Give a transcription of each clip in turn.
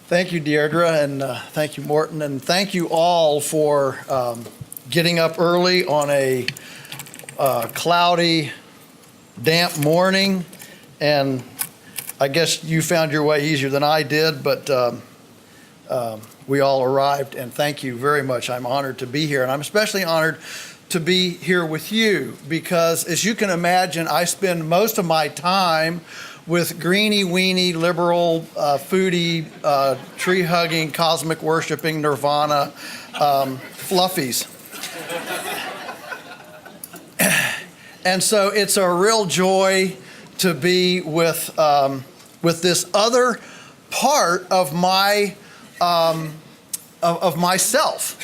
Thank you, Deirdre, and thank you, Morton, and thank you all for getting up early on a cloudy, damp morning. And I guess you found your way easier than I did, but we all arrived, and thank you very much. I'm honored to be here, and I'm especially honored to be here with you because, as you can imagine, I spend most of my time with greeny, weeny, liberal, foodie, tree-hugging, cosmic worshiping, nirvana fluffies. And so it's a real joy to be with this other part of my of myself.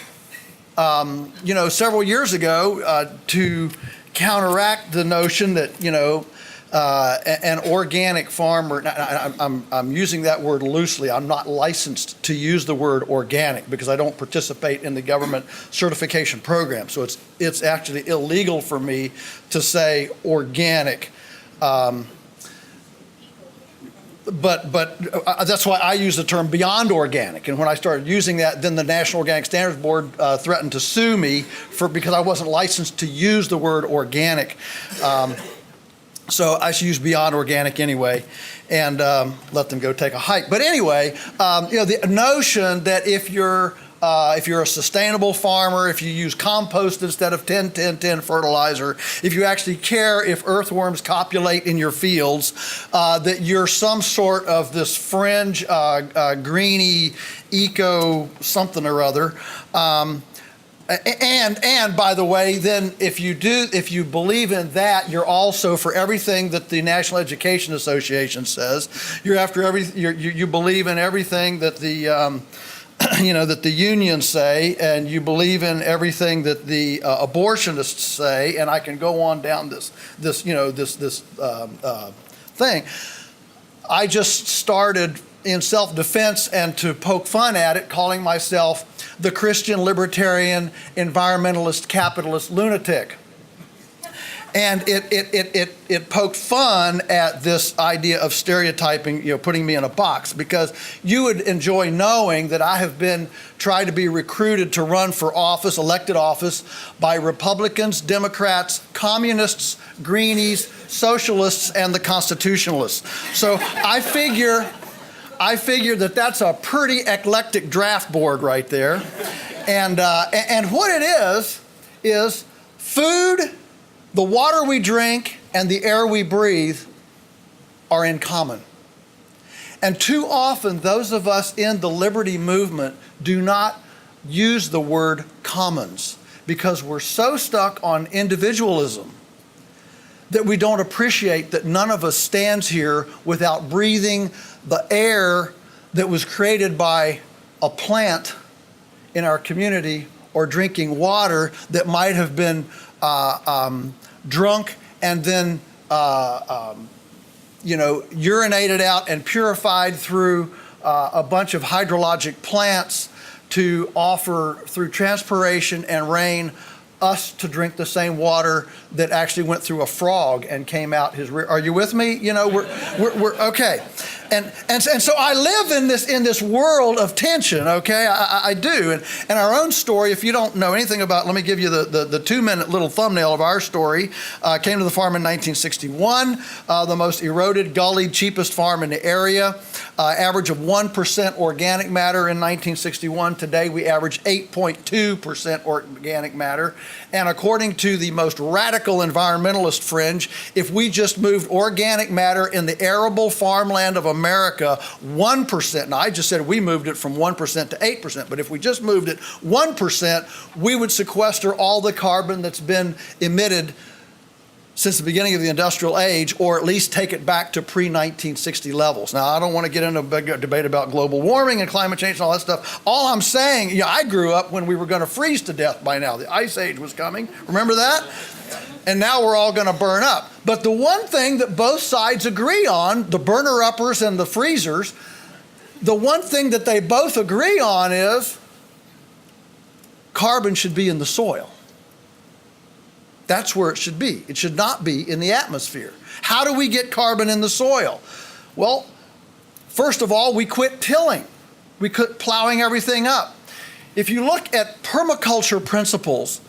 Several years ago, to counteract the notion that an organic farmer, I'm using that word loosely. I'm not licensed to use the word organic because I don't participate in the government certification program. So it's actually illegal for me to say organic. But that's why I use the term beyond organic. And when I started using that, then the National Organic Standards Board threatened to sue me because I wasn't licensed to use the word organic. So I should use beyond organic anyway, and let them go take a hike. But anyway, the notion that if you're a sustainable farmer, if you use compost instead of 10-10-10 fertilizer, if you actually care if earthworms copulate in your fields, that you're some sort of this fringe, greeny, eco something or other. And by the way, then if you believe in that, you're also for everything that the National Education Association says. You believe in everything that the that the unions say, and you believe in everything that the abortionists say, and I can go on down this thing. I just started in self-defense and to poke fun at it, calling myself the Christian libertarian environmentalist capitalist lunatic. And it poked fun at this idea of stereotyping, putting me in a box, because you would enjoy knowing that I have been tried to be recruited to run for office, elected office, by Republicans, Democrats, communists, greenies, socialists, and the constitutionalists. So I figure that that's a pretty eclectic draft board right there. And what it is food, the water we drink, and the air we breathe are in common. And too often, those of us in the liberty movement do not use the word commons because we're so stuck on individualism that we don't appreciate that none of us stands here without breathing the air that was created by a plant in our community, or drinking water that might have been drunk and then urinated out and purified through a bunch of hydrologic plants to offer through transpiration and rain us to drink the same water that actually went through a frog and came out his rear. Are you with me? We're okay. And so I live in this world of tension, okay? I do. And our own story, if you don't know anything about, let me give you the 2-minute little thumbnail of our story. Came to the farm in 1961, the most eroded, gullied, cheapest farm in the area. Average of 1% organic matter in 1961. Today we average 8.2% organic matter. And according to the most radical environmentalist fringe, if we just moved organic matter in the arable farmland of America 1%, now I just said we moved it from 1% to 8%, but if we just moved it 1%, we would sequester all the carbon that's been emitted since the beginning of the industrial age, or at least take it back to pre-1960 levels. Now, I don't want to get into a big debate about global warming and climate change and all that stuff. All I'm saying, I grew up when we were going to freeze to death by now. The ice age was coming. Remember that? And now we're all going to burn up. But the one thing that both sides agree on, the burner-uppers and the freezers, the one thing that they both agree on is carbon should be in the soil. That's where it should be. It should not be in the atmosphere. How do we get carbon in the soil? Well, first of all, we quit tilling. We quit plowing everything up. If you look at permaculture principles,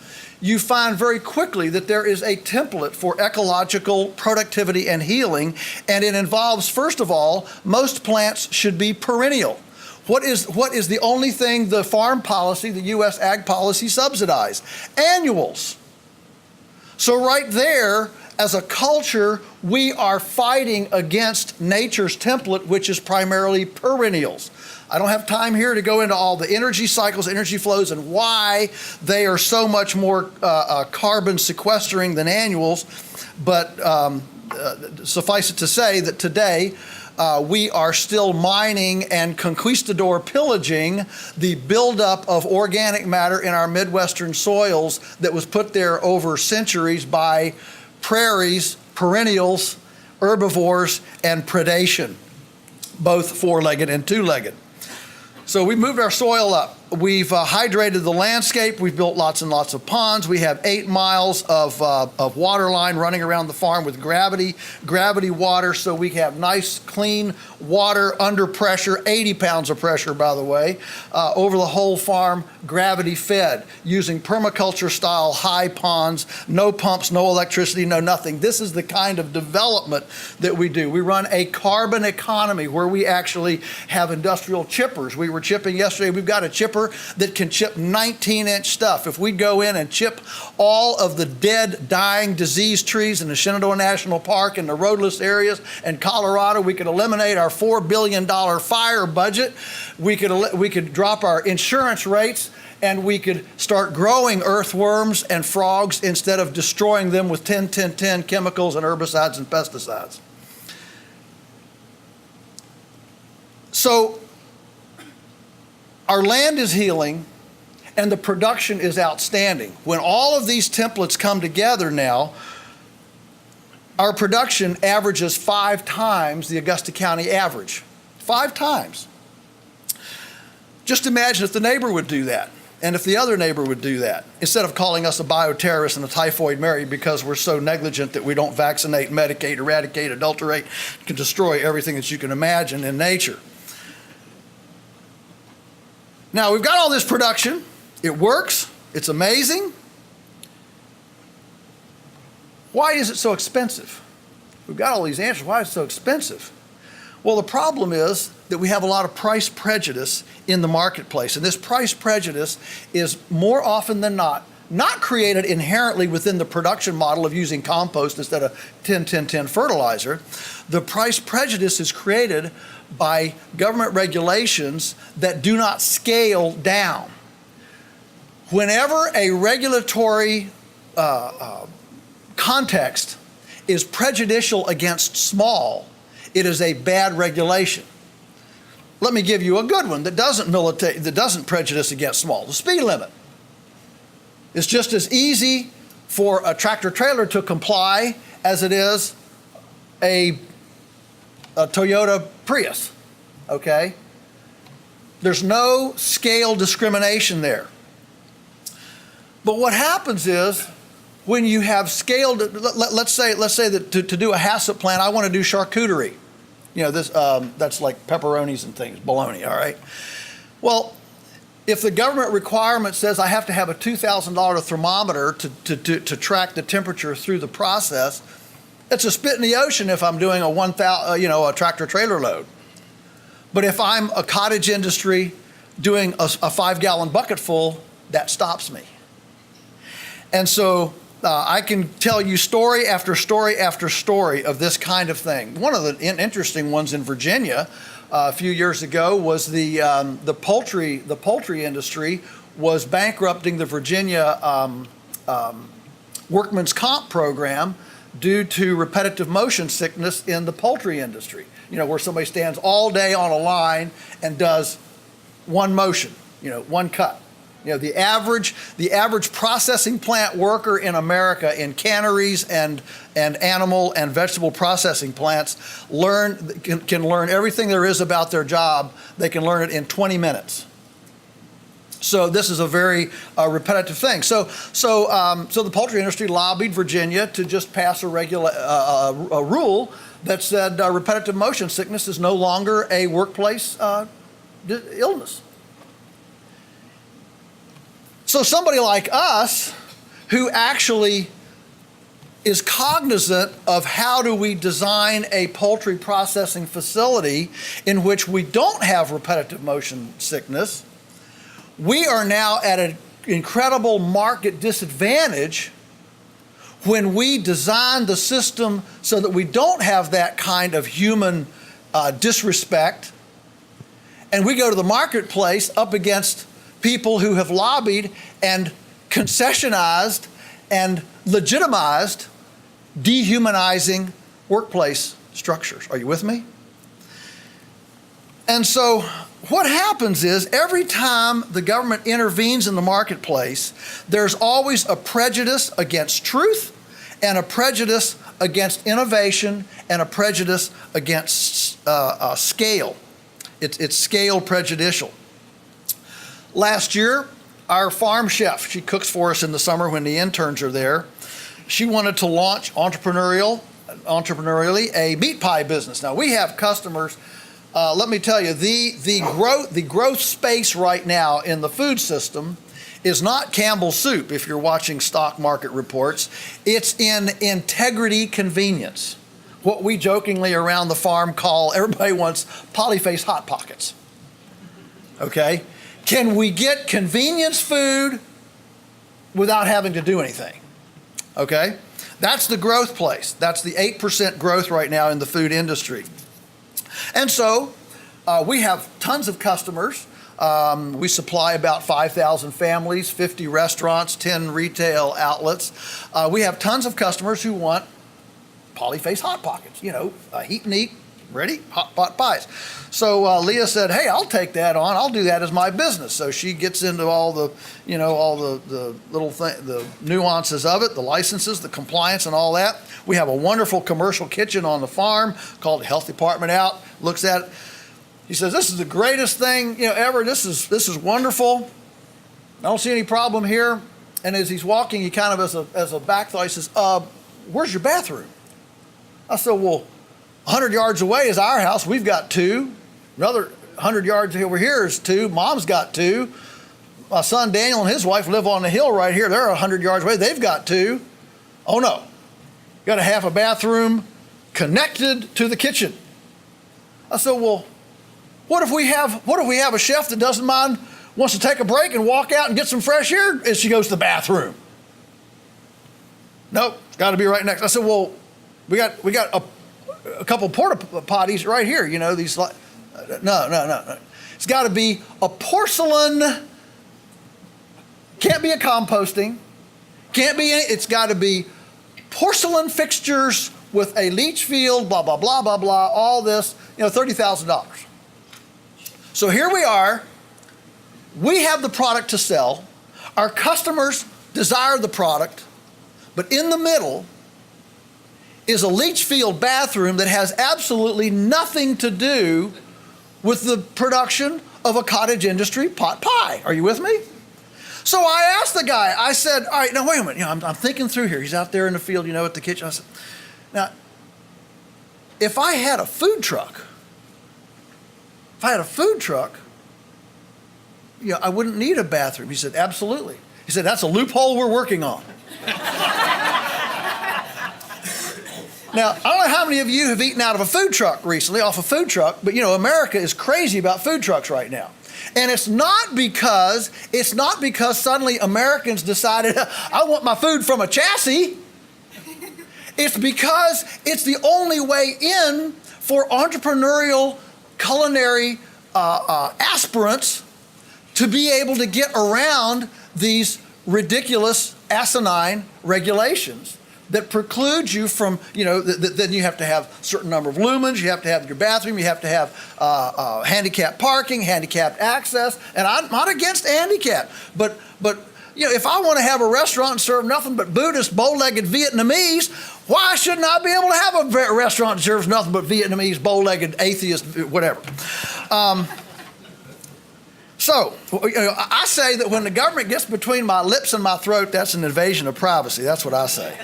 you find very quickly that there is a template for ecological productivity and healing, and it involves, first of all, most plants should be perennial. What is the only thing the farm policy, the U.S. ag policy subsidized? Annuals. So right there, as a culture, we are fighting against nature's template, which is primarily perennials. I don't have time here to go into all the energy cycles, energy flows, and why they are so much more carbon sequestering than annuals, but suffice it to say that today we are still mining and conquistador pillaging the buildup of organic matter in our Midwestern soils that was put there over centuries by prairies, perennials, herbivores, and predation, both four-legged and two-legged. So we moved our soil up. We've hydrated the landscape. We've built lots and lots of ponds. We have 8 miles of water line running around the farm with gravity water, so we have nice, clean water under pressure, 80 pounds of pressure, by the way, over the whole farm, gravity fed, using permaculture style high ponds, no pumps, no electricity, no nothing. This is the kind of development that we do. We run a carbon economy where we actually have industrial chippers. We were chipping yesterday. We've got a chipper that can chip 19-inch stuff. If we go in and chip all of the dead, dying, diseased trees in the Shenandoah National Park and the roadless areas in Colorado, we could eliminate our $4 billion fire budget. We could drop our insurance rates, and we could start growing earthworms and frogs instead of destroying them with 10-10-10 chemicals and herbicides and pesticides. So our land is healing, and the production is outstanding. When all of these templates come together now, our production averages 5 times the Augusta County average. 5 times. Just imagine if the neighbor would do that, and if the other neighbor would do that, instead of calling us a bioterrorist and a typhoid Mary because we're so negligent that we don't vaccinate, medicate, eradicate, adulterate, can destroy everything that you can imagine in nature. Now, we've got all this production. It works. It's amazing. Why is it so expensive? We've got all these answers. Why is it so expensive? Well, the problem is that we have a lot of price prejudice in the marketplace. And this price prejudice is more often than not created inherently within the production model of using compost instead of 10-10-10 fertilizer. The price prejudice is created by government regulations that do not scale down. Whenever a regulatory context is prejudicial against small, it is a bad regulation. Let me give you a good one that doesn't prejudice against small. The speed limit. It's just as easy for a tractor trailer to comply as it is a Toyota Prius, okay? There's no scale discrimination there. But what happens is when you have scaled, let's say that to do a HACCP plant, I want to do charcuterie. You know, this that's like pepperonis and things, bologna, all right? Well, if the government requirement says I have to have a $2,000 thermometer to track the temperature through the process, it's a spit in the ocean if I'm doing a tractor trailer load. But if I'm a cottage industry doing a 5-gallon bucket full, that stops me. And so I can tell you story after story after story of this kind of thing. One of the interesting ones in Virginia a few years ago was the poultry industry was bankrupting the Virginia workman's comp program due to repetitive motion sickness in the poultry industry. You know, where somebody stands all day on a line and does one motion, one cut. You know, the average processing plant worker in America in canneries and animal and vegetable processing plants can learn everything there is about their job. They can learn it in 20 minutes. So this is a very repetitive thing. So the poultry industry lobbied Virginia to just pass a rule that said repetitive motion sickness is no longer a workplace illness. So somebody like us, who actually is cognizant of how do we design a poultry processing facility in which we don't have repetitive motion sickness, we are now at an incredible market disadvantage when we design the system so that we don't have that kind of human disrespect, and we go to the marketplace up against people who have lobbied and concessionized and legitimized dehumanizing workplace structures. Are you with me? And so what happens is every time the government intervenes in the marketplace, there's always a prejudice against truth and a prejudice against innovation and a prejudice against scale. It's scale prejudicial. Last year, our farm chef, she cooks for us in the summer when the interns are there, she wanted to launch entrepreneurially a meat pie business. Now, we have customers. Let me tell you, the growth space right now in the food system is not Campbell's soup, if you're watching stock market reports. It's in integrity convenience, what we jokingly around the farm call, everybody wants polyface Hot Pockets. Okay? Can we get convenience food without having to do anything? Okay? That's the growth place. That's the 8% growth right now in the food industry. And so we have tons of customers. We supply about 5,000 families, 50 restaurants, 10 retail outlets. We have tons of customers who want polyface Hot Pockets, heat and eat, ready, hot pot pies. So Leah said, hey, I'll take that on. I'll do that as my business. So she gets into all the, the little the nuances of it, the licenses, the compliance and all that. We have a wonderful commercial kitchen on the farm called the Health Department Out, looks at it. He says, this is the greatest thing ever. This is wonderful. I don't see any problem here. And as he's walking, he kind of, as a back thought, he says, where's your bathroom? I said, well, 100 yards away is our house. We've got 2. Another 100 yards over here is 2. Mom's got 2. My son Daniel and his wife live on the hill right here. They're 100 yards away. They've got 2. Oh no, got to have a bathroom connected to the kitchen. I said, well, what if we have a chef that doesn't mind, wants to take a break and walk out and get some fresh air as she goes to the bathroom? Nope, it's got to be right next. I said, well, we got a couple porta potties right here. These. No. It's got to be a porcelain. Can't be a composting. Can't be. It's got to be porcelain fixtures with a leach field. Blah blah blah blah blah. All this. $30,000. So here we are. We have the product to sell. Our customers desire the product, but in the middle is a leach field bathroom that has absolutely nothing to do with the production of a cottage industry pot pie. Are you with me? So I asked the guy, I said, all right, now wait a minute. I'm thinking through here. He's out there in the field, at the kitchen. I said, now, if I had a food truck, I wouldn't need a bathroom. He said, absolutely. He said, that's a loophole we're working on. Now, I don't know how many of you have eaten out of a food truck recently, off a food truck, but America is crazy about food trucks right now. And it's not because suddenly Americans decided, I want my food from a chassis. It's because it's the only way in for entrepreneurial culinary aspirants to be able to get around these ridiculous, asinine regulations that precludes you from, then you have to have a certain number of lumens, you have to have your bathroom, you have to have handicapped parking, handicapped access, and I'm not against handicap, but if I want to have a restaurant and serve nothing but Buddhist, bow-legged Vietnamese, why shouldn't I be able to have a restaurant that serves nothing but Vietnamese, bow-legged, atheist, whatever? So, I say that when the government gets between my lips and my throat, that's an invasion of privacy. That's what I say.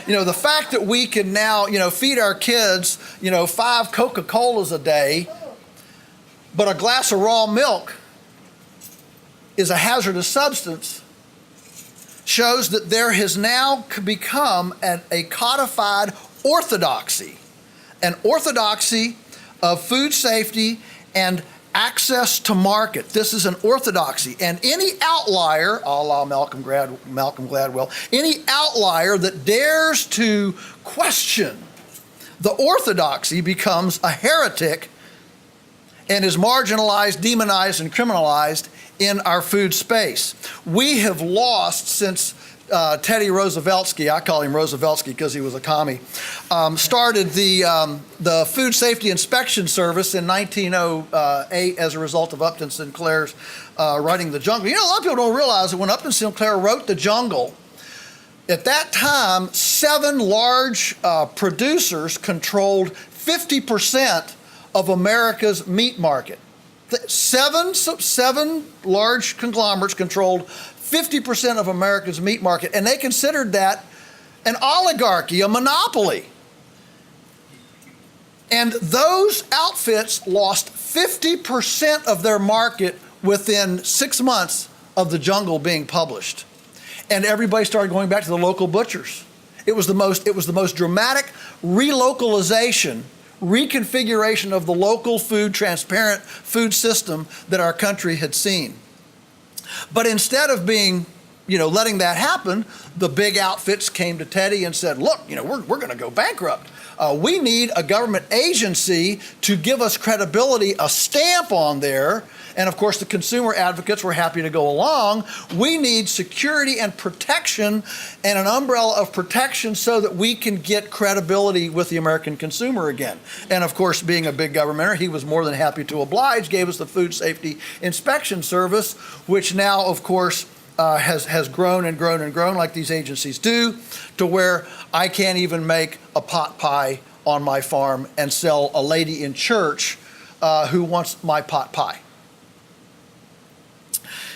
The fact that we can now, feed our kids, 5 Coca-Colas a day, But a glass of raw milk is a hazardous substance shows that there has now become a codified orthodoxy, an orthodoxy of food safety and access to market. This is an orthodoxy. And any outlier, a la Malcolm Gladwell, any outlier that dares to question the orthodoxy becomes a heretic and is marginalized, demonized, and criminalized in our food space. We have lost since Teddy Rooseveltsky, I call him Rooseveltsky because he was a commie, started the Food Safety Inspection Service in 1908 as a result of Upton Sinclair's writing The Jungle. You know, a lot of people don't realize that when Upton Sinclair wrote The Jungle, at that time, 7 large producers controlled 50% of America's meat market. Seven large conglomerates controlled 50% of America's meat market, and they considered that an oligarchy, a monopoly. And those outfits lost 50% of their market within 6 months of The Jungle being published. And everybody started going back to the local butchers. It was the most dramatic relocalization, reconfiguration of the local food, transparent food system that our country had seen. But instead of letting that happen, the big outfits came to Teddy and said, look, we're going to go bankrupt. We need a government agency to give us credibility, a stamp on there. And of course, the consumer advocates were happy to go along. We need security and protection and an umbrella of protection so that we can get credibility with the American consumer again. And of course, being a big governmenter, he was more than happy to oblige, gave us the Food Safety Inspection Service, which now, of course, has grown and grown and grown like these agencies do, to where I can't even make a pot pie on my farm and sell a lady in church who wants my pot pie.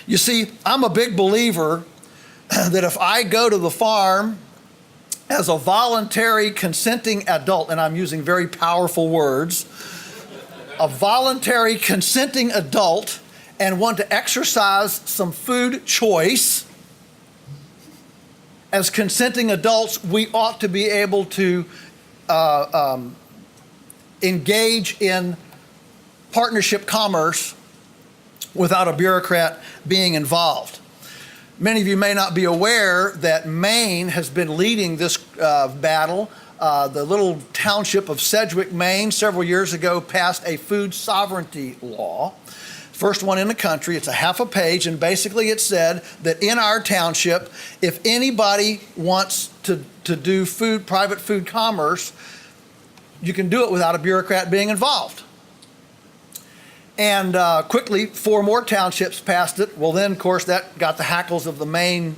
You see, I'm a big believer that if I go to the farm as a voluntary consenting adult, and I'm using very powerful words, a voluntary consenting adult, and want to exercise some food choice, as consenting adults, we ought to be able to engage in partnership commerce without a bureaucrat being involved. Many of you may not be aware that Maine has been leading this battle. The little township of Sedgwick, Maine, several years ago passed a food sovereignty law. First one in the country. It's a half a page, and basically it said that in our township, if anybody wants to do private food commerce, you can do it without a bureaucrat being involved. And quickly, 4 more townships passed it. Well, then, of course, that got the hackles of the Maine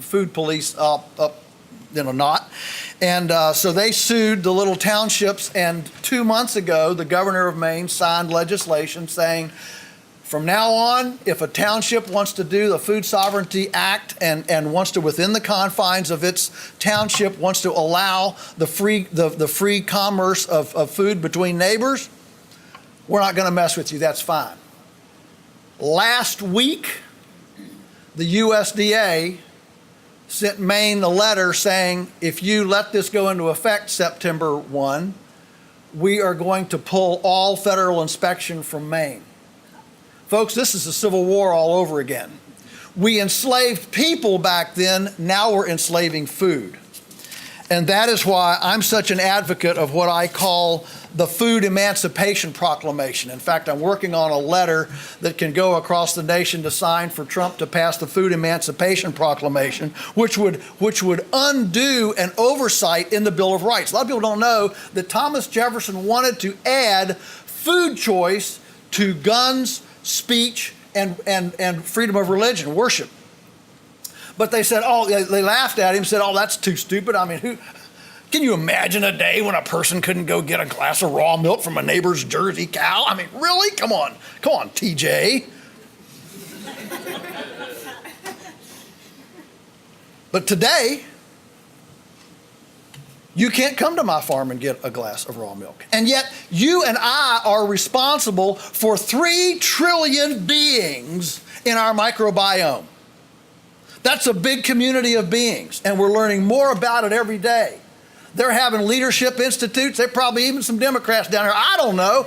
food police up in a knot. And so they sued the little townships. And 2 months ago, the governor of Maine signed legislation saying, from now on, if a township wants to do the Food Sovereignty Act and wants to, within the confines of its township, wants to allow the free commerce of food between neighbors, we're not going to mess with you. That's fine. Last week, the USDA sent Maine a letter saying, if you let this go into effect September 1, we are going to pull all federal inspection from Maine. Folks, this is a civil war all over again. We enslaved people back then. Now we're enslaving food. And that is why I'm such an advocate of what I call the Food Emancipation Proclamation. In fact, I'm working on a letter that can go across the nation to sign for Trump to pass the Food Emancipation Proclamation, which would undo an oversight in the Bill of Rights. A lot of people don't know that Thomas Jefferson wanted to add food choice to guns, speech, and freedom of religion, worship. But they said, they laughed at him, said, that's too stupid. I mean, can you imagine a day when a person couldn't go get a glass of raw milk from a neighbor's Jersey cow? I mean, really? Come on, TJ. But today, You can't come to my farm and get a glass of raw milk. And yet you and I are responsible for 3 trillion beings in our microbiome. That's a big community of beings, and we're learning more about it every day. They're having leadership institutes. There are probably even some Democrats down here. I don't know.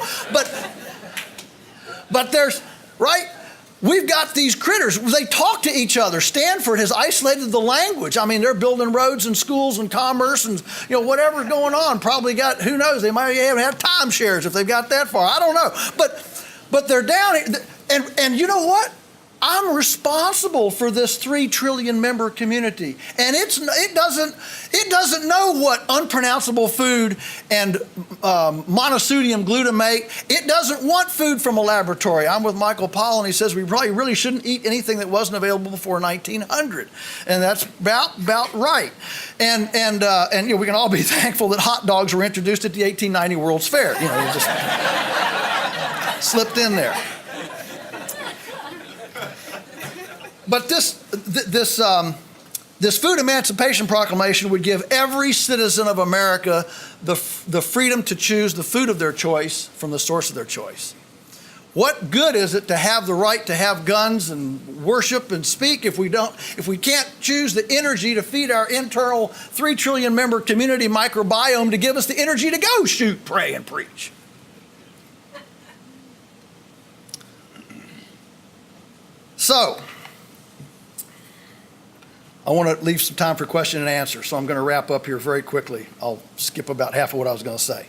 But there's, right? We've got these critters. They talk to each other. Stanford has isolated the language. I mean, they're building roads and schools and commerce and, whatever's going on. Probably got, who knows, they might even have timeshares if they've got that far. I don't know. But they're down here. And you know what? I'm responsible for this 3 trillion member community. And it doesn't know what unpronounceable food and monosodium glutamate. It doesn't want food from a laboratory. I'm with Michael Powell, and he says we probably really shouldn't eat anything that wasn't available before 1900. And that's about right. And we can all be thankful that hot dogs were introduced at the 1890 World's Fair. It just slipped in there. But this Food Emancipation Proclamation would give every citizen of America the freedom to choose the food of their choice from the source of their choice. What good is it to have the right to have guns and worship and speak if we can't choose the energy to feed our internal 3 trillion member community microbiome to give us the energy to go shoot, pray, and preach? So, I want to leave some time for question and answer, so I'm going to wrap up here very quickly. I'll skip about half of what I was going to say.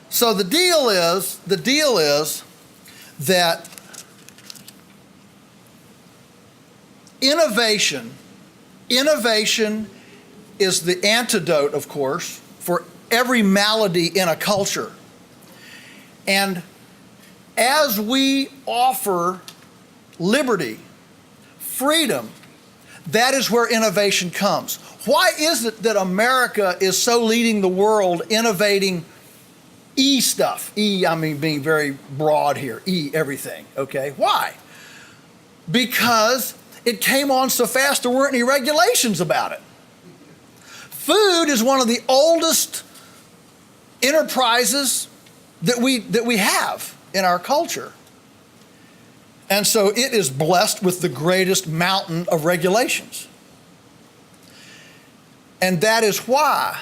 So the deal is that innovation is the antidote, of course, for every malady in a culture. And as we offer liberty, freedom, that is where innovation comes. Why is it that America is so leading the world innovating stuff? I mean being very broad here, everything, okay? Why? Because it came on so fast there weren't any regulations about it. Food is one of the oldest enterprises that we have in our culture. And so it is blessed with the greatest mountain of regulations. And that is why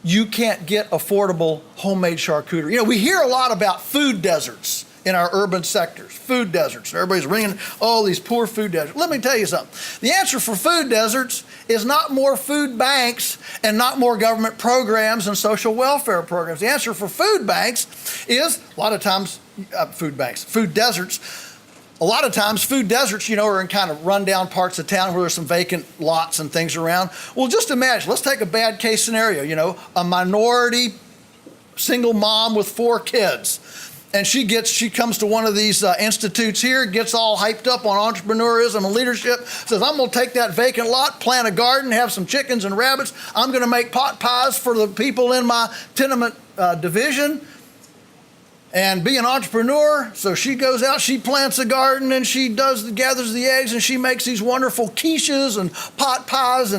you can't get affordable homemade charcuterie. We hear a lot about food deserts in our urban sectors, food deserts. Everybody's ringing, these poor food deserts. Let me tell you something. The answer for food deserts is not more food banks and not more government programs and social welfare programs. The answer for food banks is food deserts. A lot of times food deserts, are in kind of rundown parts of town where there's some vacant lots and things around. Well, just imagine, let's take a bad case scenario, a minority single mom with 4 kids. And she comes to one of these institutes here, gets all hyped up on entrepreneurism and leadership, says, I'm going to take that vacant lot, plant a garden, have some chickens and rabbits. I'm going to make pot pies for the people in my tenement division and be an entrepreneur. So she goes out, she plants a garden, and she gathers the eggs, and she makes these wonderful quiches and pot pies.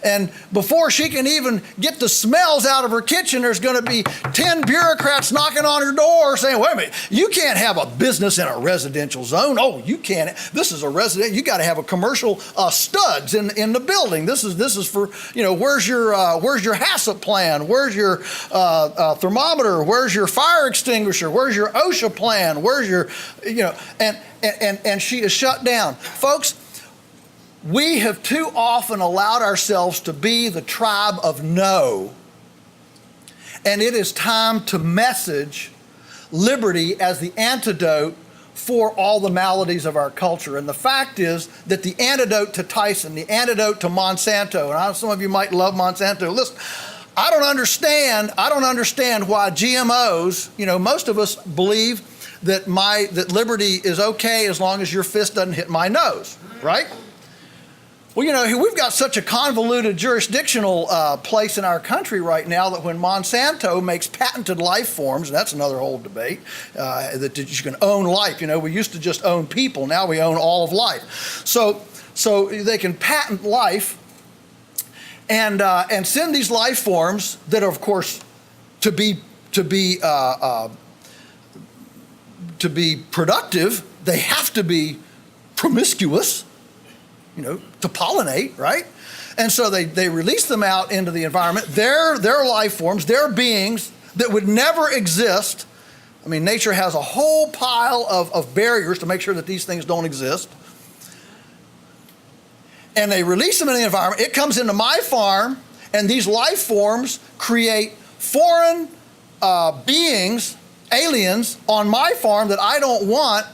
And before she can even get the smells out of her kitchen, there's going to be 10 bureaucrats knocking on her door saying, wait a minute, you can't have a business in a residential zone. Oh, you can't. This is a resident. You got to have a commercial studs in the building. This is for, where's your HACCP plan? Where's your thermometer? Where's your fire extinguisher? Where's your OSHA plan? Where's your, and she is shut down. Folks, we have too often allowed ourselves to be the tribe of no, and it is time to message liberty as the antidote for all the maladies of our culture. And the fact is that the antidote to Tyson, the antidote to Monsanto, and some of you might love Monsanto. Listen, I don't understand why GMOs, most of us believe that liberty is okay as long as your fist doesn't hit my nose, right? Well, we've got such a convoluted jurisdictional place in our country right now that when Monsanto makes patented life forms, and that's another whole debate, that you can own life. We used to just own people. Now we own all of life. So they can patent life. and send these life forms that are, of course, to be productive, they have to be promiscuous, to pollinate, right? And so they release them out into the environment. They're life forms, they're beings that would never exist. I mean, nature has a whole pile of barriers to make sure that these things don't exist. And they release them in the environment. It comes into my farm, and these life forms create foreign beings, aliens, on my farm that I don't want.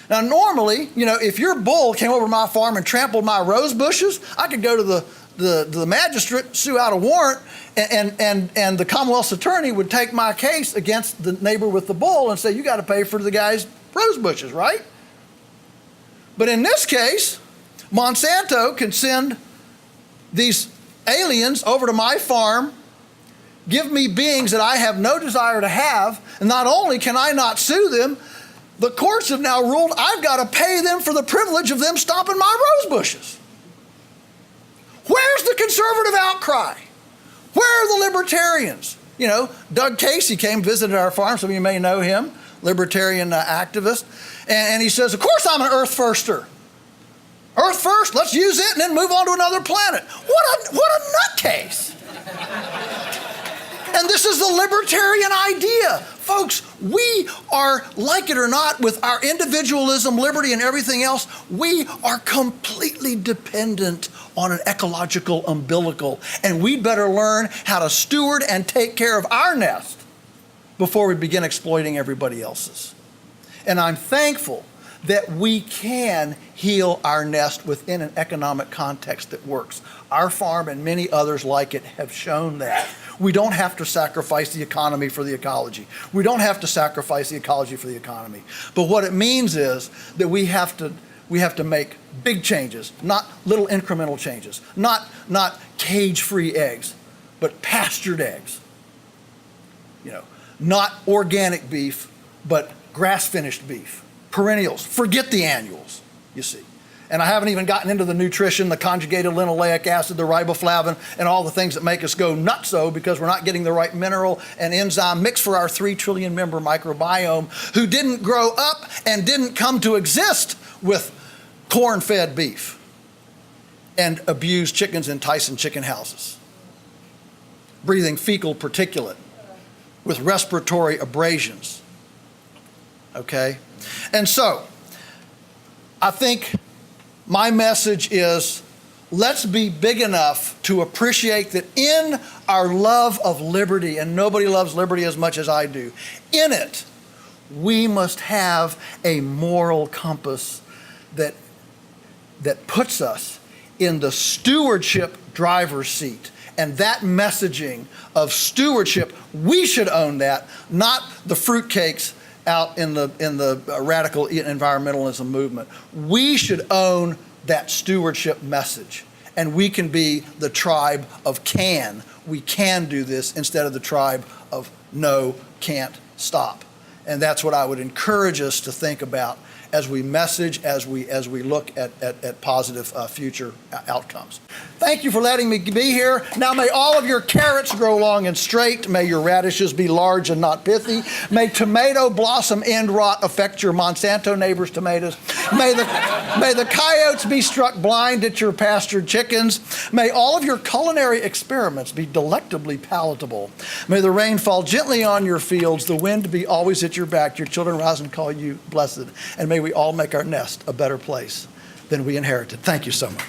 Now, normally, if your bull came over my farm and trampled my rose bushes, I could go to the magistrate, sue out a warrant, and the Commonwealth's attorney would take my case against the neighbor with the bull and say, you got to pay for the guy's rose bushes, right? But in this case, Monsanto can send these aliens over to my farm, give me beings that I have no desire to have, and not only can I not sue them, the courts have now ruled I've got to pay them for the privilege of them stomping my rose bushes. Where's the conservative outcry? Where are the libertarians? Doug Casey came, visited our farm. Some of you may know him, libertarian activist. And he says, of course I'm an earth firster. Earth first, let's use it and then move on to another planet. What a nutcase. And this is the libertarian idea. Folks, we are, like it or not, with our individualism, liberty, and everything else, we are completely dependent on an ecological umbilical. And we better learn how to steward and take care of our nest before we begin exploiting everybody else's. And I'm thankful that we can heal our nest within an economic context that works. Our farm and many others like it have shown that. We don't have to sacrifice the economy for the ecology. We don't have to sacrifice the ecology for the economy. But what it means is that we have to make big changes, not little incremental changes, not cage-free eggs, but pastured eggs. Not organic beef, but grass-finished beef. Perennials, forget the annuals, you see. And I haven't even gotten into the nutrition, the conjugated linoleic acid, the riboflavin, and all the things that make us go nutso because we're not getting the right mineral and enzyme mix for our 3 trillion member microbiome, who didn't grow up and didn't come to exist with corn-fed beef and abused chickens in Tyson chicken houses, breathing fecal particulate with respiratory abrasions, okay? And so, I think my message is, let's be big enough to appreciate that in our love of liberty, and nobody loves liberty as much as I do, in it, we must have a moral compass that puts us in the stewardship driver's seat. And that messaging of stewardship, we should own that, not the fruitcakes out in the radical environmentalism movement. We should own that stewardship message. And we can be the tribe of can. We can do this instead of the tribe of no, can't, stop. And that's what I would encourage us to think about as we message, as we look at positive future outcomes. Thank you for letting me be here. Now may all of your carrots grow long and straight. May your radishes be large and not pithy. May tomato blossom end rot affect your Monsanto neighbors' tomatoes. May the coyotes be struck blind at your pastured chickens. May all of your culinary experiments be delectably palatable. May the rain fall gently on your fields, the wind be always at your back, your children rise and call you blessed. And may we all make our nest a better place than we inherited. Thank you so much.